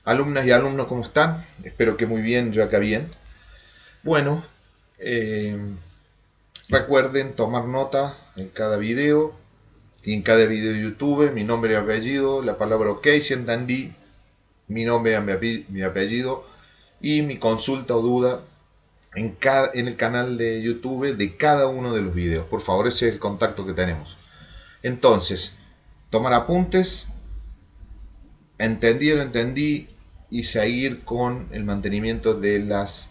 Alumnas y alumnos, ¿cómo están? Espero que muy bien, yo acá bien. Bueno, eh, recuerden tomar nota en cada video y en cada video de YouTube, mi nombre y apellido, la palabra OK, si entendí, mi nombre y mi apellido y mi consulta o duda en el canal de YouTube de cada uno de los videos. Por favor, ese es el contacto que tenemos. Entonces, tomar apuntes, entendí o no entendí y seguir con el mantenimiento de las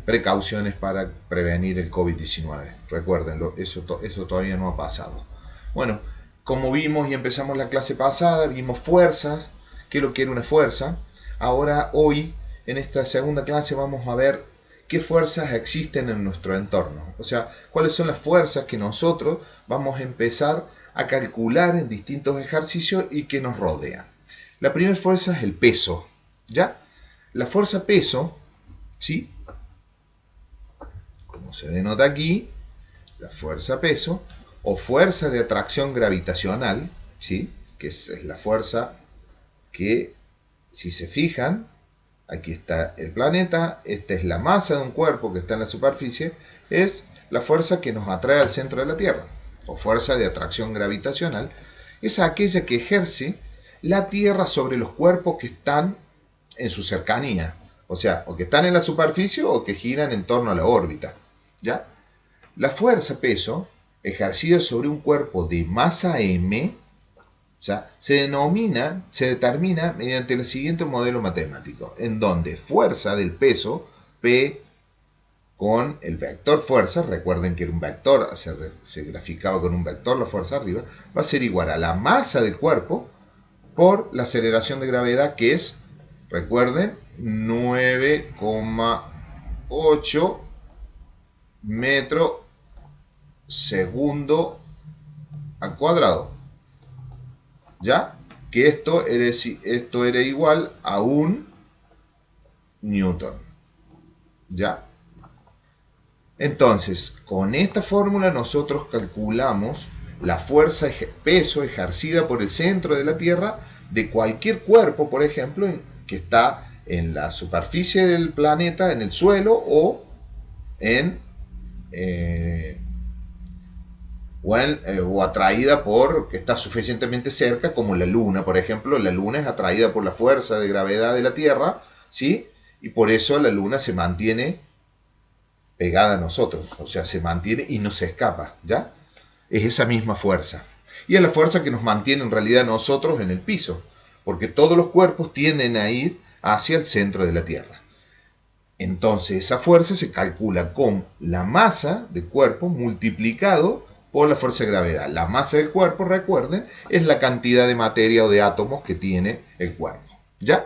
precauciones para prevenir el COVID-19. Recuérdenlo, eso todavía no ha pasado. Bueno, como vimos y empezamos la clase pasada, vimos fuerzas, qué es lo que era una fuerza. Ahora, hoy, en esta segunda clase, vamos a ver qué fuerzas existen en nuestro entorno. O sea, cuáles son las fuerzas que nosotros vamos a empezar a calcular en distintos ejercicios y que nos rodean. La primera fuerza es el peso, ¿ya? La fuerza peso, ¿sí? Como se denota aquí, la fuerza peso o fuerza de atracción gravitacional, ¿sí? Que es la fuerza que, si se fijan, aquí está el planeta, esta es la masa de un cuerpo que está en la superficie, es la fuerza que nos atrae al centro de la Tierra, o fuerza de atracción gravitacional, es aquella que ejerce la Tierra sobre los cuerpos que están en su cercanía, o sea, o que están en la superficie o que giran en torno a la órbita, ¿ya? La fuerza peso ejercida sobre un cuerpo de masa m, o sea, se determina mediante el siguiente modelo matemático, en donde fuerza del peso, P, con el vector fuerza, recuerden que era un vector, se graficaba con un vector la fuerza arriba, va a ser igual a la masa del cuerpo por la aceleración de gravedad, que es, recuerden, 9,8 metro segundo al cuadrado. ¿Ya? Que esto era igual a un newton. ¿Ya? Entonces, con esta fórmula nosotros calculamos la fuerza peso ejercida por el centro de la Tierra de cualquier cuerpo, por ejemplo, que está en la superficie del planeta, en el suelo o en o atraída por que está suficientemente cerca, como la Luna, por ejemplo. La Luna es atraída por la fuerza de gravedad de la Tierra, ¿sí? Y por eso la Luna se mantiene pegada a nosotros, o sea, se mantiene y no se escapa, ¿ya? Es esa misma fuerza. Y es la fuerza que nos mantiene en realidad nosotros en el piso, porque todos los cuerpos tienden a ir hacia el centro de la Tierra. Entonces esa fuerza se calcula con la masa del cuerpo multiplicado por la fuerza de gravedad. La masa del cuerpo, recuerden, es la cantidad de materia o de átomos que tiene el cuerpo. ¿Ya?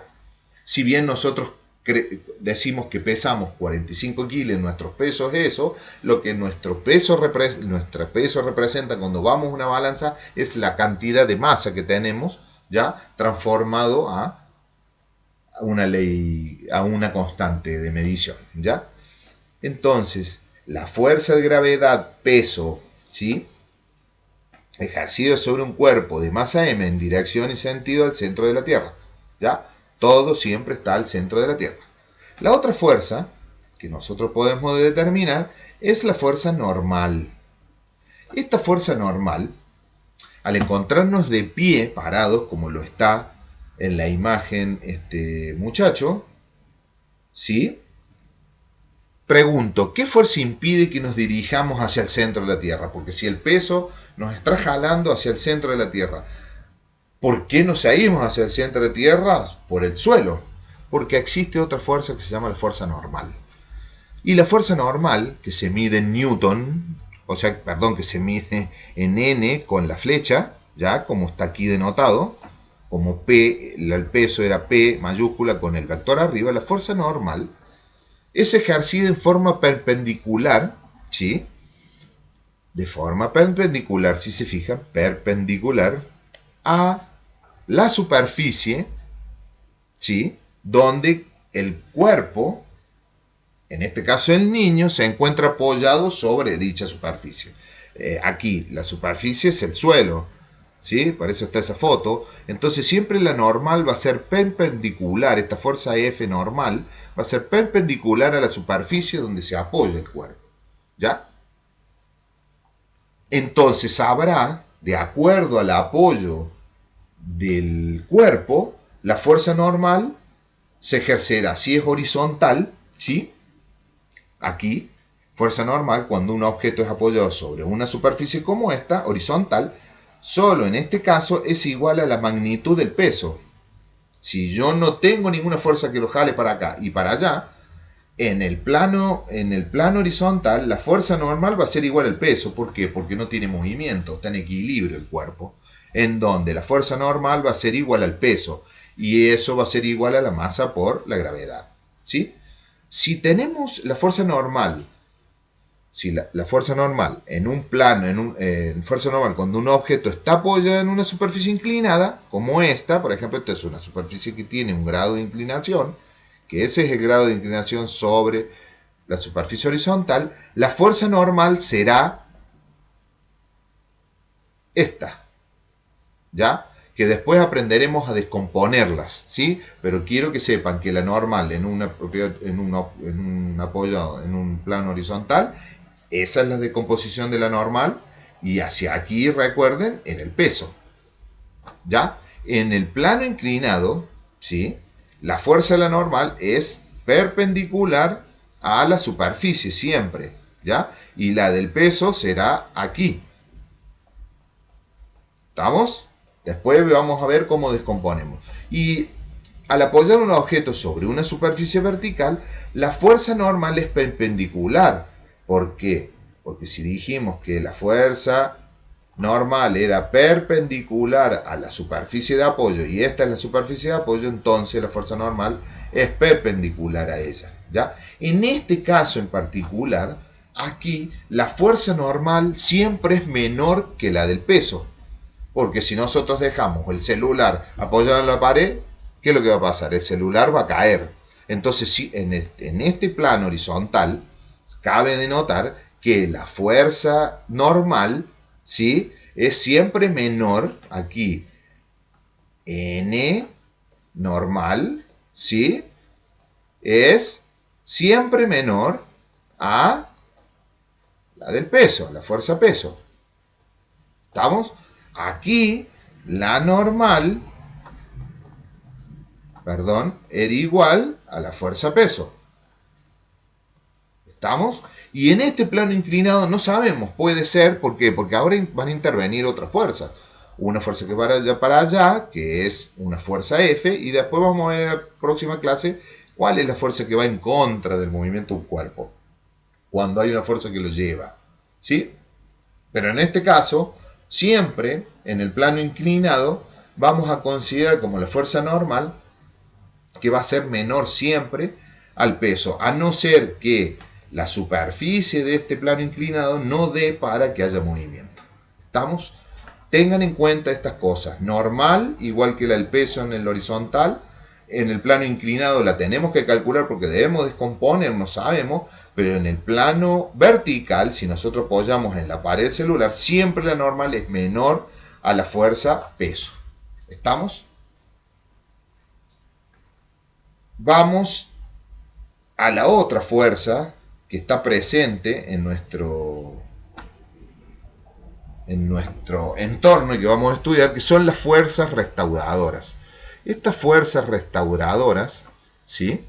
Si bien nosotros decimos que pesamos 45 kilos, nuestros pesos es eso, lo que nuestro peso representa cuando vamos a una balanza es la cantidad de masa que tenemos, ya transformado a una ley, a una constante de medición, ¿ya? Entonces, la fuerza de gravedad, peso, ¿sí? Ejercido sobre un cuerpo de masa m en dirección y sentido al centro de la Tierra, ¿ya? Todo siempre está al centro de la Tierra. La otra fuerza que nosotros podemos determinar es la fuerza normal. Esta fuerza normal, al encontrarnos de pie, parados, como lo está en la imagen este muchacho, ¿sí? Pregunto, ¿qué fuerza impide que nos dirijamos hacia el centro de la Tierra? Porque si el peso nos está jalando hacia el centro de la Tierra, ¿por qué no seguimos hacia el centro de la Tierra? Por el suelo. Porque existe otra fuerza que se llama la fuerza normal. Y la fuerza normal, que se mide en Newton, o sea, perdón, que se mide en N con la flecha, ya como está aquí denotado, como P, el peso era P mayúscula con el vector arriba, la fuerza normal es ejercida en forma perpendicular, ¿sí? De forma perpendicular, si se fijan, perpendicular a la superficie, ¿sí? Donde el cuerpo, en este caso el niño, se encuentra apoyado sobre dicha superficie. Aquí la superficie es el suelo. ¿sí? Para eso está esa foto. Entonces siempre la normal va a ser perpendicular, esta fuerza F normal va a ser perpendicular a la superficie donde se apoya el cuerpo, ¿ya? Entonces habrá, de acuerdo al apoyo del cuerpo, la fuerza normal se ejercerá, si es horizontal, ¿sí? Aquí, fuerza normal, cuando un objeto es apoyado sobre una superficie como esta, horizontal, solo en este caso es igual a la magnitud del peso. Si yo no tengo ninguna fuerza que lo jale para acá y para allá, en el plano horizontal, la fuerza normal va a ser igual al peso. ¿Por qué? Porque no tiene movimiento, está en equilibrio el cuerpo. En donde la fuerza normal va a ser igual al peso. Y eso va a ser igual a la masa por la gravedad. ¿Sí? Si tenemos la fuerza normal, si la fuerza normal en un plano, en fuerza normal, cuando un objeto está apoyado en una superficie inclinada, como esta, por ejemplo, esta es una superficie que tiene un grado de inclinación, que ese es el grado de inclinación sobre la superficie horizontal, la fuerza normal será esta, ¿ya? Que después aprenderemos a descomponerlas, ¿sí? Pero quiero que sepan que la normal en un apoyo en un plano horizontal, esa es la decomposición de la normal, y hacia aquí, recuerden, en el peso, ¿ya? En el plano inclinado, ¿sí? La fuerza de la normal es perpendicular a la superficie siempre, ¿ya? Y la del peso será aquí. ¿Estamos? Después vamos a ver cómo descomponemos. Y al apoyar un objeto sobre una superficie vertical, la fuerza normal es perpendicular. ¿Por qué? Porque si dijimos que la fuerza normal era perpendicular a la superficie de apoyo y esta es la superficie de apoyo, entonces la fuerza normal es perpendicular a ella, ¿ya? En este caso en particular, aquí la fuerza normal siempre es menor que la del peso. Porque si nosotros dejamos el celular apoyado en la pared, ¿qué es lo que va a pasar? El celular va a caer. Entonces, si en este plano horizontal, cabe de notar que la fuerza normal, ¿sí? Es siempre menor, aquí, N normal, ¿sí? Es siempre menor a la del peso, la fuerza peso. ¿Estamos? Aquí, la normal, era igual a la fuerza peso. ¿Estamos? Y en este plano inclinado no sabemos, puede ser, ¿por qué? Porque ahora van a intervenir otras fuerzas. Una fuerza que va para allá, que es una fuerza F, y después vamos a ver en la próxima clase cuál es la fuerza que va en contra del movimiento de un cuerpo, cuando hay una fuerza que lo lleva. ¿Sí? Pero en este caso, siempre en el plano inclinado, vamos a considerar como la fuerza normal, que va a ser menor siempre al peso, a no ser que la superficie de este plano inclinado no dé para que haya movimiento. ¿Estamos? Tengan en cuenta estas cosas. Normal, igual que la del peso en el horizontal, en el plano inclinado la tenemos que calcular porque debemos descomponer, no sabemos, pero en el plano vertical, si nosotros apoyamos en la pared celular, siempre la normal es menor a la fuerza peso. ¿Estamos? Vamos a la otra fuerza que está presente en nuestro entorno y que vamos a estudiar, que son las fuerzas restauradoras. Estas fuerzas restauradoras, ¿sí?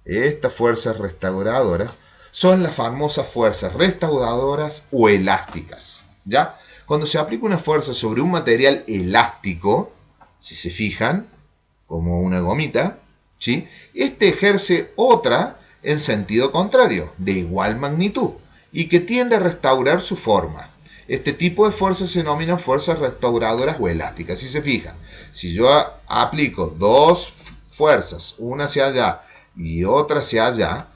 Estas fuerzas restauradoras son las famosas fuerzas restauradoras o elásticas, ¿ya? Cuando se aplica una fuerza sobre un material elástico, si se fijan, como una gomita, ¿sí? Este ejerce otra en sentido contrario, de igual magnitud, y que tiende a restaurar su forma. Este tipo de fuerzas se denominan fuerzas restauradoras o elásticas. Si se fijan, si yo aplico dos fuerzas, una hacia allá y otra hacia allá,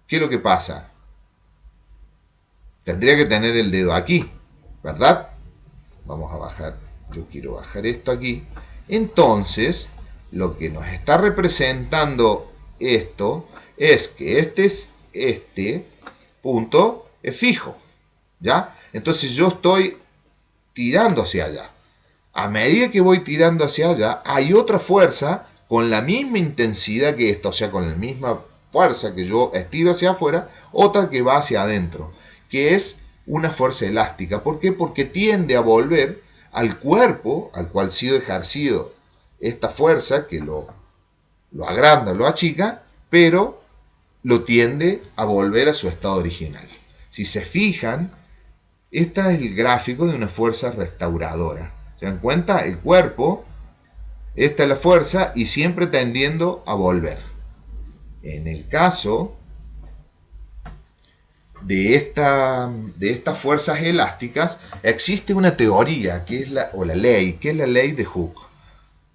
¿qué es lo que pasa? Tendría que tener el dedo aquí, ¿verdad? Vamos a bajar, yo quiero bajar esto aquí. Entonces, lo que nos está representando esto es que este punto es fijo, ¿ya? Entonces yo estoy tirando hacia allá. A medida que voy tirando hacia allá, hay otra fuerza con la misma intensidad que esta, o sea, con la misma fuerza que yo estiro hacia afuera, otra que va hacia adentro, que es una fuerza elástica. ¿Por qué? Porque tiende a volver al cuerpo al cual ha sido ejercido esta fuerza, que lo agranda, lo achica, pero lo tiende a volver a su estado original. Si se fijan, este es el gráfico de una fuerza restauradora. ¿Se dan cuenta? El cuerpo, esta es la fuerza y siempre tendiendo a volver. En el caso de estas fuerzas elásticas, existe una teoría que es la ley, que es la ley de Hooke.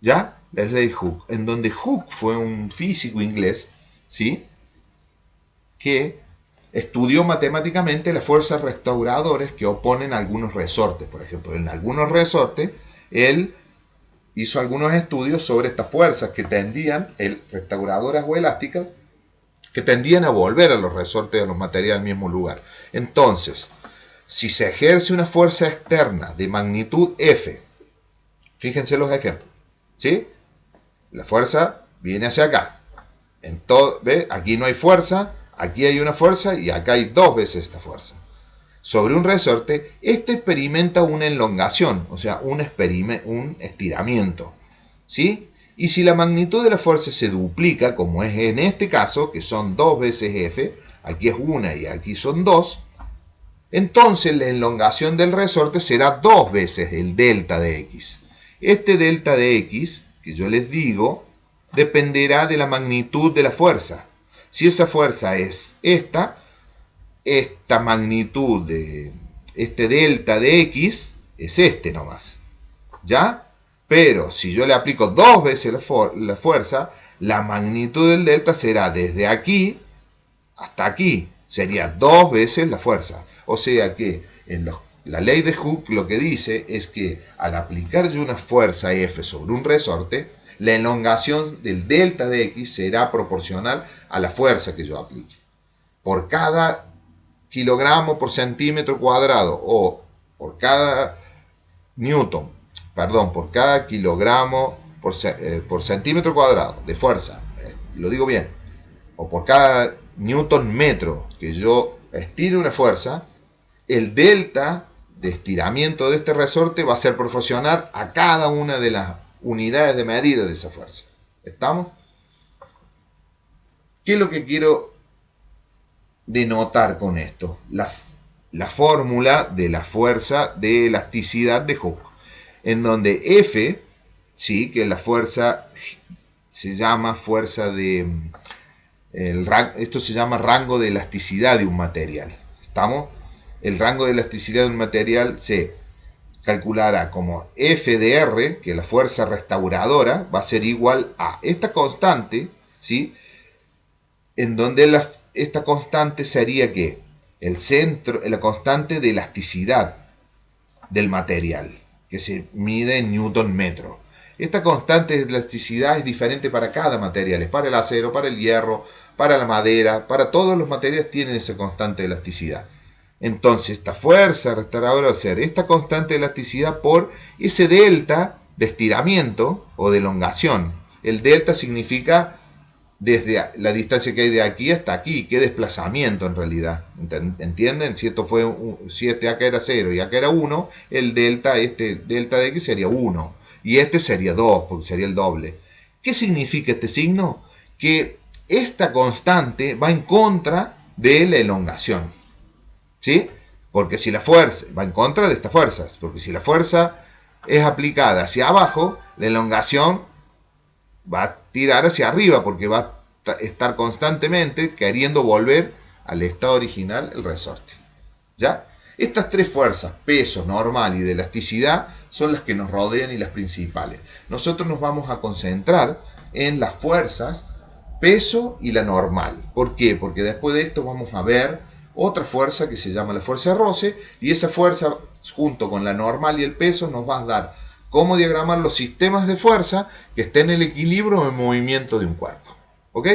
¿Ya? La ley de Hooke, en donde Hooke fue un físico inglés, ¿sí?, que estudió matemáticamente las fuerzas restauradoras que oponen algunos resortes. Por ejemplo, en algunos resortes, él hizo algunos estudios sobre estas fuerzas que tendían, restauradoras o elásticas, que tendían a volver a los resortes de los materiales al mismo lugar. Entonces, si se ejerce una fuerza externa de magnitud F, fíjense los ejemplos, ¿sí? La fuerza viene hacia acá. ¿Ve? Aquí no hay fuerza, aquí hay una fuerza y acá hay dos veces esta fuerza. Sobre un resorte, este experimenta una elongación, o sea, un estiramiento, ¿sí? Y si la magnitud de la fuerza se duplica, como es en este caso, que son 2 veces F, aquí es una y aquí son 2, entonces la elongación del resorte será 2 veces el delta de X. Este delta de X, que yo les digo, dependerá de la magnitud de la fuerza. Si esa fuerza es esta magnitud de este delta de X es este nomás, ¿ya? Pero si yo le aplico 2 veces la fuerza, la magnitud del delta será desde aquí hasta aquí, sería 2 veces la fuerza. O sea que la ley de Hooke lo que dice es que al aplicar yo una fuerza F sobre un resorte, la elongación del delta de X será proporcional a la fuerza que yo aplique. Por cada kilogramo por centímetro cuadrado o por cada por cada kilogramo por centímetro cuadrado de fuerza, lo digo bien, o por cada newton metro que yo estire una fuerza, el delta de estiramiento de este resorte va a ser proporcional a cada una de las unidades de medida de esa fuerza. ¿Estamos? ¿Qué es lo que quiero denotar con esto? La fórmula de la fuerza de elasticidad de Hooke, en donde F, ¿sí?, que la fuerza se llama fuerza de... esto se llama rango de elasticidad de un material. ¿Estamos? El rango de elasticidad de un material se calculará como F de R, que la fuerza restauradora va a ser igual a esta constante, ¿sí?, en donde esta constante sería que la constante de elasticidad del material, que se mide en newton metro. Esta constante de elasticidad es diferente para cada material, es para el acero, para el hierro, para la madera, para todos los materiales tienen esa constante de elasticidad. Entonces esta fuerza restauradora va a ser esta constante de elasticidad por ese delta de estiramiento o de elongación. El delta significa desde la distancia que hay de aquí hasta aquí, qué desplazamiento en realidad, ¿entienden? Si este acá era 0 y acá era 1, el delta de X sería 1, y este sería 2, porque sería el doble. ¿Qué significa este signo? Que esta constante va en contra de la elongación, ¿sí? Porque si la fuerza va en contra de estas fuerzas, porque si la fuerza es aplicada hacia abajo, la elongación va a tirar hacia arriba porque va a estar constantemente queriendo volver al estado original el resorte. ¿Ya? Estas tres fuerzas, peso, normal y de elasticidad, son las que nos rodean y las principales. Nosotros nos vamos a concentrar en las fuerzas, peso y la normal. ¿Por qué? Porque después de esto vamos a ver otra fuerza que se llama la fuerza de roce, y esa fuerza junto con la normal y el peso nos va a dar cómo diagramar los sistemas de fuerza que estén en el equilibrio o en movimiento de un cuerpo. ¿Ok?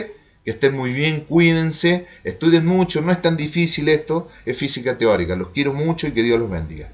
Que estén muy bien, cuídense, estudien mucho, no es tan difícil esto, es física teórica. Los quiero mucho y que Dios los bendiga.